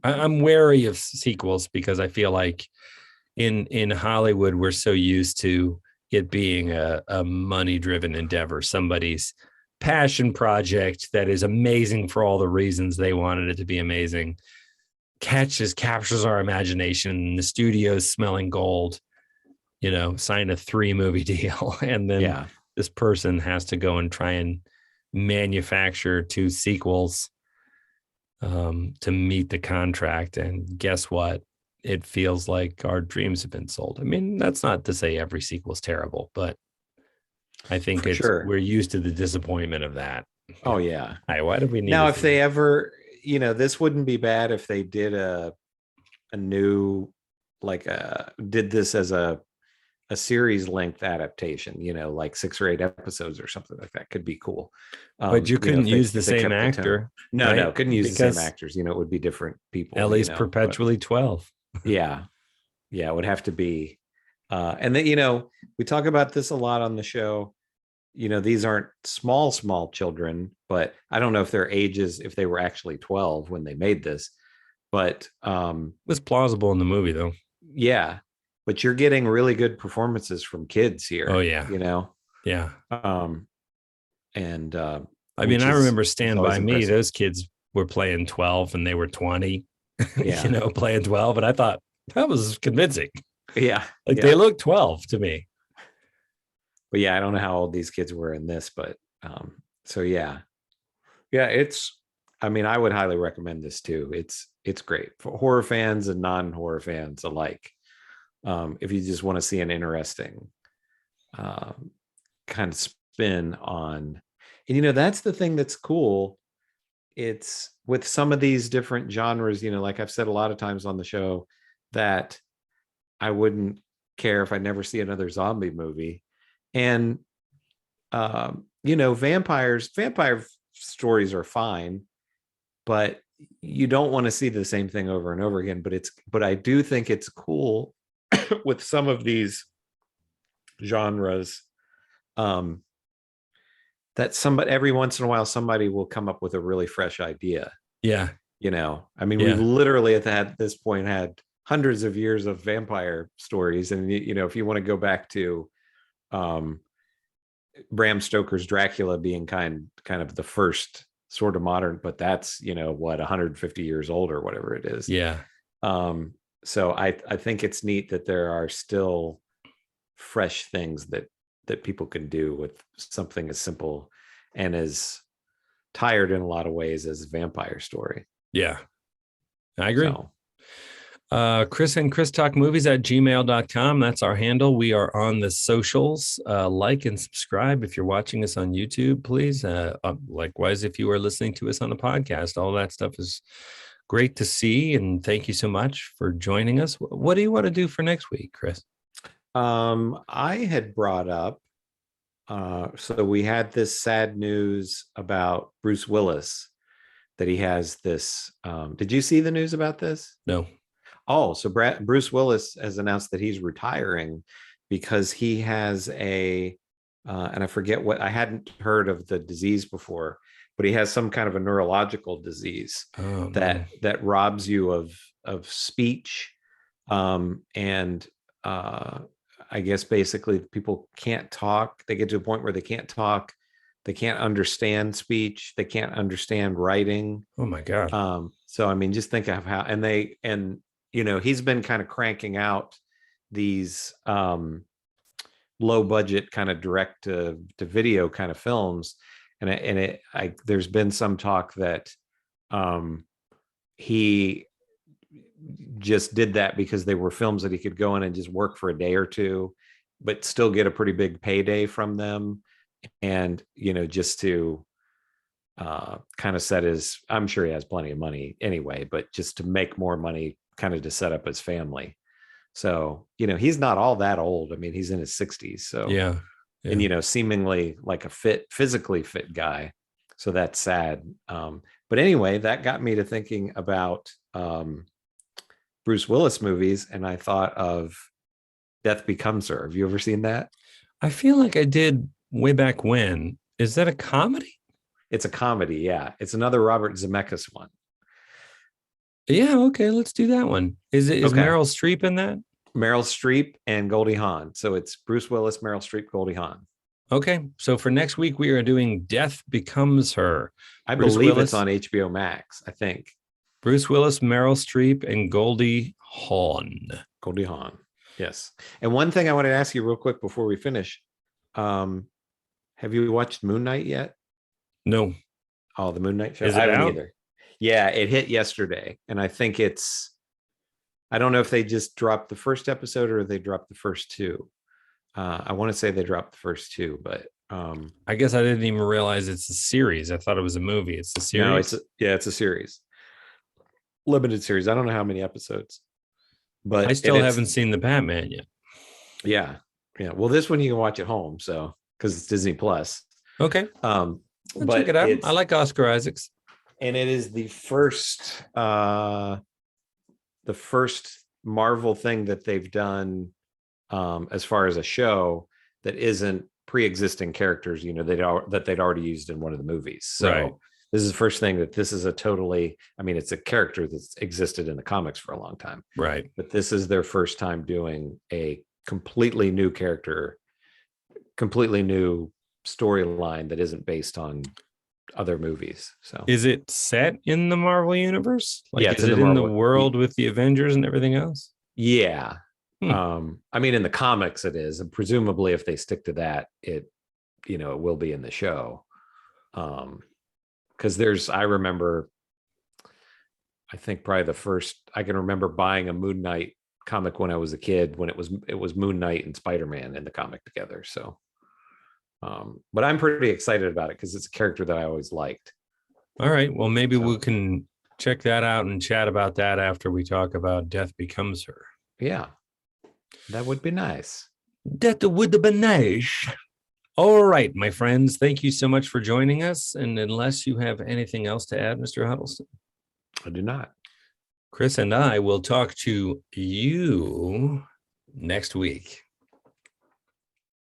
I'm wary of sequels because I feel like in Hollywood we're so used to it being a money-driven endeavor, somebody's passion project that is amazing for all the reasons they wanted it to be amazing, captures our imagination, and the studio's smelling gold. Sign a 3-movie deal. And then this person has to go and try and manufacture 2 sequels to meet the contract. And guess what? It feels like our dreams have been sold. I mean, that's not to say every sequel is terrible, but I think we're used to the disappointment of that. Oh yeah. Why do we need now? If they ever, this wouldn't be bad if they did a new did this as a series length adaptation, like 6 or 8 episodes or something like that could be cool. But you couldn't use the if they same kept the tone. actor. No, right? couldn't use Because the same actors. It would be different people. Ellie's but- perpetually 12. yeah, it would have to be. And then, we talk about this a lot on the show. These aren't small children, but I don't know if their ages, if they were actually 12 when they made this, but It was plausible in the movie though. yeah, but you're getting really good performances from kids here. Oh yeah. Yeah. And I mean, I remember Stand By Me. impressive. Those kids were playing 12 and they were 20, Yeah. playing 12. And I thought that was convincing. Yeah. They look 12 to me. But yeah, I don't know how old these kids were in this, but so yeah. It's, I mean, I would highly recommend this too. It's great for horror fans and non-horror fans alike. If you just want to see an interesting kind of spin on, and that's the thing that's cool. It's with some of these different genres, like I've said a lot of times on the show, that I wouldn't care if I never see another zombie movie. And vampire stories are fine, but you don't want to see the same thing over and over again. But I do think it's cool with some of these genres, that every once in a while somebody will come up with a really fresh idea. Yeah. I mean, we've literally at this point had hundreds of years of vampire stories, and if you want to go back to Bram Stoker's Dracula being kind of the first sort of modern, but that's 150 years old or whatever it is. Yeah. So I think it's neat that there are still fresh things that people can do with something as simple and as tired in a lot of ways as a vampire story. Yeah, I agree. So, Chris and Chris Talk Movies at gmail.com. That's our handle. We are on the socials. Like and subscribe if you're watching us on YouTube, please. Likewise, if you are listening to us on the podcast, all that stuff is great to see. And thank you so much for joining us. What do you want to do for next week, Chris? I had brought up, so we had this sad news about Bruce Willis, that he has this. Did you see the news about this? No. Oh, so Bruce Willis has announced that he's retiring because he has and I forget what, I hadn't heard of the disease before, but he has some kind of a neurological disease that robs you of speech. And I guess basically people can't talk. They get to a point where they can't talk. They can't understand speech. They can't understand writing. Oh my God. So, I mean, just think of how, and he's been kind of cranking out these low budget kind of direct to video kind of films. And there's been some talk that he just did that because they were films that he could go in and just work for a day or two, but still get a pretty big payday from them. And, just to kind of set I'm sure he has plenty of money anyway, but just to make more money, kind of to set up his family. So, he's not all that old. I mean, he's in his 60s. So, yeah. And, seemingly like a physically fit guy. So that's sad. But anyway, that got me to thinking about Bruce Willis movies. And I thought of Death Becomes Her. Have you ever seen that? I feel like I did way back when. Is that a comedy? It's a comedy. Yeah. It's another Robert Zemeckis one. Yeah. Okay. Let's do that one. Is Meryl Streep in that? Meryl Streep and Goldie Hawn. So it's Bruce Willis, Meryl Streep, Goldie Hawn. Okay. So for next week, we are doing Death Becomes Her. I believe it's on HBO Max, I think. Bruce Willis, Meryl Streep, and Goldie Hawn. Goldie Hawn. Yes. And one thing I wanted to ask you real quick before we finish. Have you watched Moon Knight yet? No. Oh, the Moon Knight show? Is it I haven't out? either. Yeah, it hit yesterday. And I think I don't know if they just dropped the first episode or they dropped the first two. I want to say they dropped the first two, but I guess I didn't even realize it's a series. I thought it was a movie. It's a series. No, it's a series. Limited series. I don't know how many episodes. But I still haven't seen the Batman yet. Yeah. Well, this one you can watch at home, so because it's Disney Plus. Okay. I'll check it out. I like Oscar Isaacs. And it is the first Marvel thing that they've done as far as a show that isn't pre-existing characters, that they'd already used in one of the movies. So right. This is the first thing that this is it's a character that's existed in the comics for a long time. Right. But this is their first time doing a completely new character, completely new storyline that isn't based on other movies. So is it set in the Marvel universe? It's in the world with the Avengers and everything else? Yeah. In the comics it is, and presumably if they stick to that, it will be in the show. Because I think probably the first I can remember buying a Moon Knight comic when I was a kid, when it was Moon Knight and Spider-Man in the comic together. So but I'm pretty excited about it because it's a character that I always liked. All right. Well, maybe we can check that out and chat about that after we talk about Death Becomes Her. Yeah. That would be nice. That would be nice. All right, my friends. Thank you so much for joining us. And unless you have anything else to add, Mr. Huddleston. I do not. Chris and I will talk to you next week.